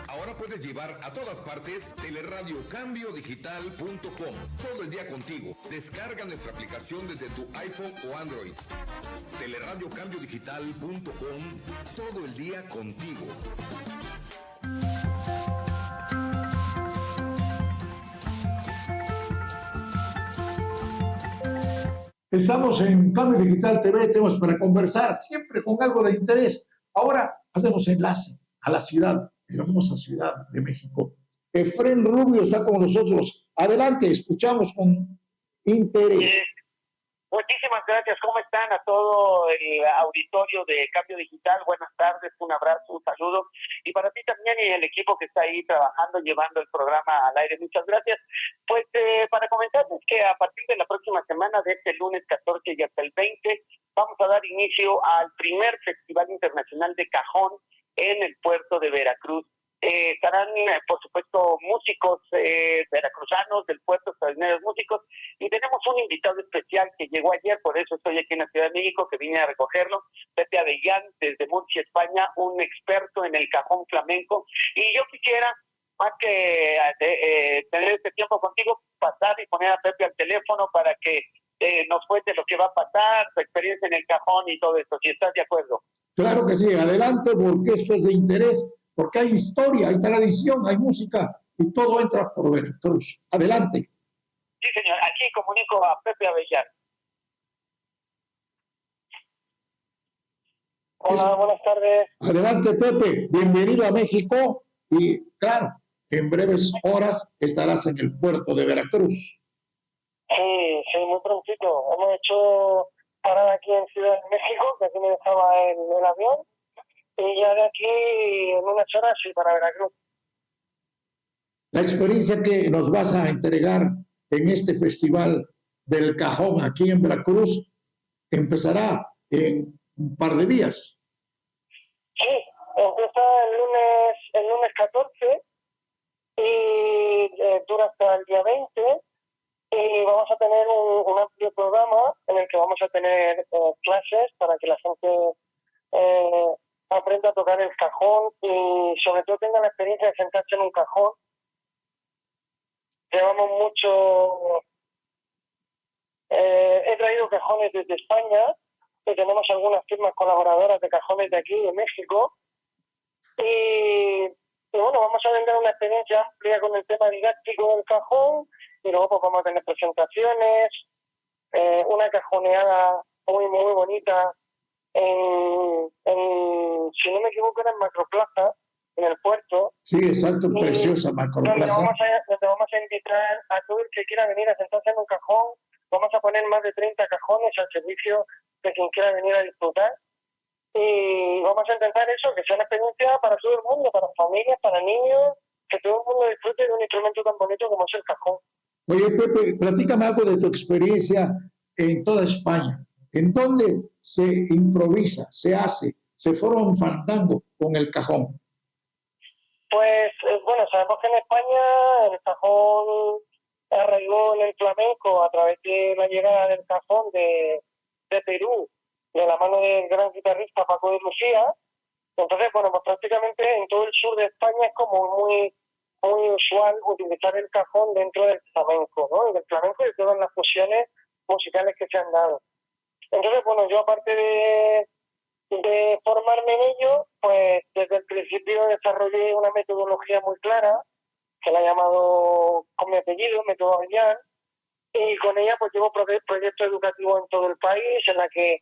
Ahora puedes llevar a todas partes teleradiocambiodigital.com todo el día contigo. Descarga nuestra aplicación desde tu iPhone o Android. Teleradiocambiodigital.com todo el día contigo. Estamos en Cambio Digital TV, temas para conversar, siempre con algo de interés. Ahora hacemos enlace a la ciudad, hermosa Ciudad de México. Efrén Rubio está con nosotros. Adelante, escuchamos con interés. Muchísimas gracias. ¿Cómo están a todo el auditorio de Cambio Digital? Buenas tardes, un abrazo, un saludo. Y para ti también y el equipo que está ahí trabajando, llevando el programa al aire. Muchas gracias. Pues para comentarles que a partir de la próxima semana, de este lunes 14 y hasta el 20, vamos a dar inicio al primer Festival Internacional de Cajón en el puerto de Veracruz. Estarán, por supuesto, músicos veracruzanos del puerto, extraordinarios músicos, y tenemos un invitado especial que llegó ayer, por eso estoy aquí en la Ciudad de México, que vine a recogerlo, Pepe Avellán, desde Murcia, España, un experto en el cajón flamenco, y yo quisiera, más que tener este tiempo contigo, pasar y poner a Pepe al teléfono para que nos cuente lo que va a pasar, su experiencia en el cajón y todo esto, si estás de acuerdo. Claro que sí, adelante, porque esto es de interés, porque hay historia, hay tradición, hay música, y todo entra por Veracruz. Adelante. Sí, señor, aquí comunico a Pepe Avellán. Hola, buenas tardes. Adelante, Pepe, bienvenido a México, y claro, en breves horas estarás en el puerto de Veracruz. Sí, muy prontito. Hemos hecho parada aquí en Ciudad de México, que aquí me dejaba el avión, y ya de aquí en unas horas sí para Veracruz. La experiencia que nos vas a entregar en este festival del cajón aquí en Veracruz empezará en un par de días. Sí, empieza el lunes 14 y dura hasta el día 20 y vamos a tener un amplio programa en el que vamos a tener clases para que la gente aprenda a tocar el cajón y sobre todo tenga la experiencia de sentarse en un cajón. Llevamos mucho... he traído cajones desde España, que tenemos algunas firmas colaboradoras de cajones de aquí, de México, y bueno, vamos a vender una experiencia amplia con el tema didáctico del cajón, y luego pues vamos a tener presentaciones, una cajoneada muy, muy bonita, si no me equivoco era en Macroplaza, en el puerto. Sí, exacto, preciosa Macroplaza. Donde vamos a invitar a todo el que quiera venir a sentarse en un cajón. Vamos a poner más de 30 cajones al servicio de quien quiera venir a disfrutar. Y vamos a intentar eso, que sea una experiencia para todo el mundo, para familias, para niños, que todo el mundo disfrute de un instrumento tan bonito como es el cajón. Oye, Pepe, platícame algo de tu experiencia en toda España. ¿En dónde se improvisa, se hace, se forma un fandango con el cajón? Pues, bueno, sabemos que en España el cajón arraigó en el flamenco a través de la llegada del cajón de Perú, de la mano del gran guitarrista Paco de Lucía. Entonces, bueno, pues prácticamente en todo el sur de España es como muy usual utilizar el cajón dentro del flamenco, ¿no? Y del flamenco y de todas las fusiones musicales que se han dado. Entonces, bueno, yo aparte de formarme en ello, pues desde el principio desarrollé una metodología muy clara, que la he llamado con mi apellido, Método Avellán, y con ella pues llevo proyectos educativos en todo el país, en la que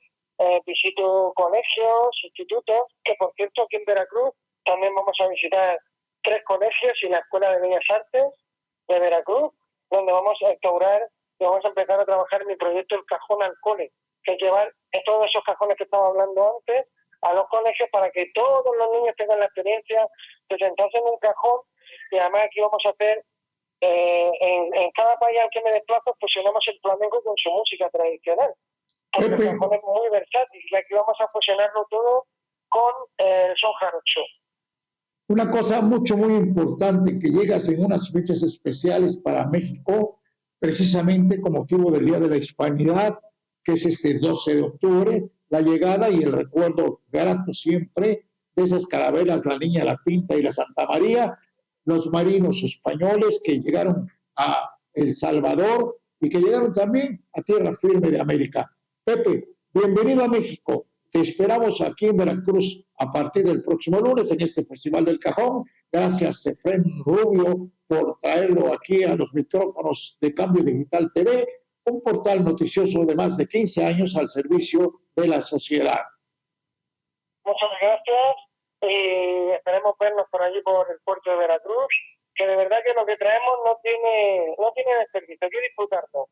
visito colegios, institutos, que por cierto aquí en Veracruz también vamos a visitar 3 colegios y la Escuela de Bellas Artes de Veracruz, donde vamos a instaurar y vamos a empezar a trabajar en mi proyecto El Cajón al Cole, que es llevar todos esos cajones que estaba hablando antes a los colegios para que todos los niños tengan la experiencia de sentarse en un cajón. Y además aquí vamos a hacer, en cada país al que me desplazo, fusionamos el flamenco con su música tradicional. Porque el cajón es muy versátil y aquí vamos a fusionarlo todo con el son jarocho. Una cosa muy importante, que llegas en unas fechas especiales para México, precisamente con motivo del Día de la Hispanidad, que es este 12 de octubre, la llegada y el recuerdo grato siempre de esas carabelas, la Niña La Pinta y la Santa María, los marinos españoles que llegaron a El Salvador y que llegaron también a tierra firme de América. Pepe, bienvenido a México. Te esperamos aquí en Veracruz a partir del próximo lunes en este Festival del Cajón. Gracias, Efrén Rubio, por traerlo aquí a los micrófonos de Cambio Digital TV, un portal noticioso de más de 15 años al servicio de la sociedad. Muchas gracias y esperemos vernos por allí por el puerto de Veracruz, que de verdad que lo que traemos no tiene desperdicio, hay que disfrutarlo.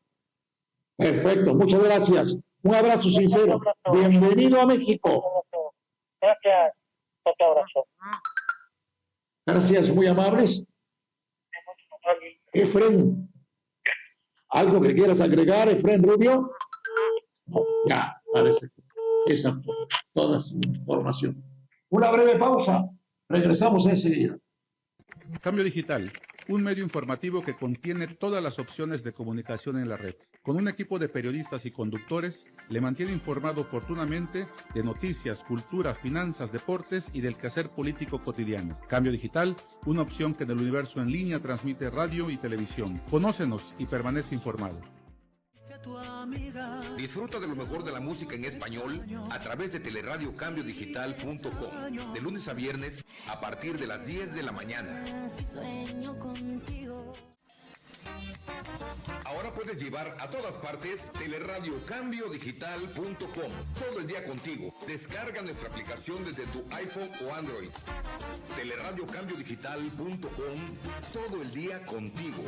Perfecto, muchas gracias. Un abrazo sincero. Bienvenido a México. Gracias. Otro abrazo. Gracias, muy amables. Efrén, ¿algo que quieras agregar, Efrén Rubio? No, ya, parece que esa fue toda su información. Una breve pausa. Regresamos enseguida. Cambio Digital, un medio informativo que contiene todas las opciones de comunicación en la red. Con un equipo de periodistas y conductores, le mantiene informado oportunamente de noticias, cultura, finanzas, deportes y del quehacer político cotidiano. Cambio Digital, una opción que en el universo en línea transmite radio y televisión. Conócenos y permanece informado. Disfruta de lo mejor de la música en español a través de teleradiocambiodigital.com de lunes a viernes a partir de las 10 de la mañana. Ahora puedes llevar a todas partes teleradiocambiodigital.com todo el día contigo. Descarga nuestra aplicación desde tu iPhone o Android. Teleradiocambiodigital.com todo el día contigo.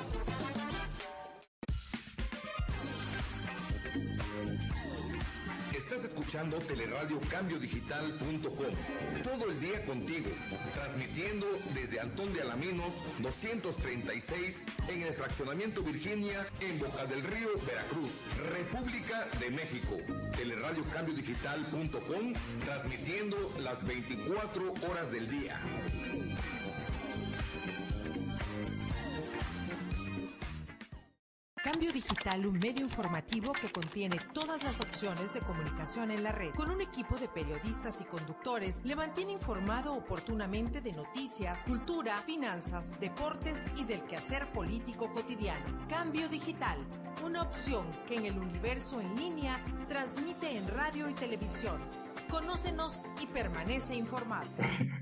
Estás escuchando escuchando teleradiocambiodigital.com. Todo el día contigo, transmitiendo desde Antón de Alaminos 236 en el fraccionamiento Virginia en Boca del Río, Veracruz, República de México. teleradiocambiodigital.com, transmitiendo las 24 horas del día. Cambio Digital, un medio informativo que contiene todas las opciones de comunicación en la red. Con un equipo de periodistas y conductores, le mantiene informado oportunamente de noticias, cultura, finanzas, deportes y del quehacer político cotidiano. Cambio Digital, una opción que en el universo en línea transmite en radio y televisión. Conócenos y permanece informado.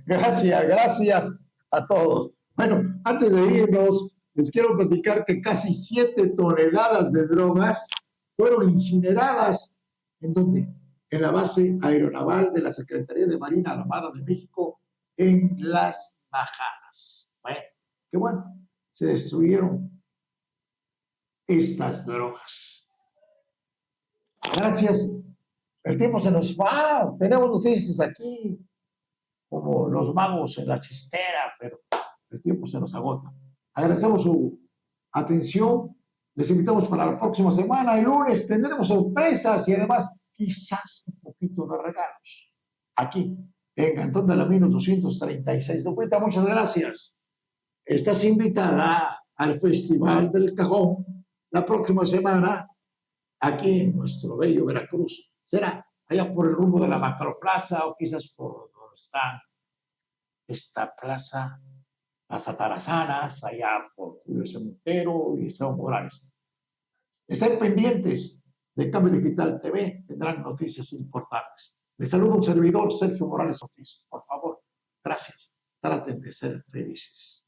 Gracias a todos. Bueno, antes de irnos, les quiero platicar que casi 7 toneladas de drogas fueron incineradas. ¿En dónde? En la base aeronaval de la Secretaría de Marina Armada de México en Las Bajadas. Bueno, qué bueno, se destruyeron estas drogas. Gracias. El tiempo se nos va. Tenemos noticias aquí como los magos en la chistera, pero el tiempo se nos agota. Agradecemos su atención. Les invitamos para la próxima semana. El lunes tendremos sorpresas y además quizás un poquito de regalos. Aquí, en Antón de Alaminos 236. Lupita, muchas gracias. Estás invitada al Festival del Cajón la próxima semana aquí en nuestro bello Veracruz. Será allá por el rumbo de la Macroplaza o quizás por donde está esta plaza, las Atarazanas, allá por Julio C. Montero y Esteban Morales. Estén pendientes de Cambio Digital TV, tendrán noticias importantes. Les saluda un servidor, Sergio Morales Ortiz. Por favor, gracias. Traten de ser felices.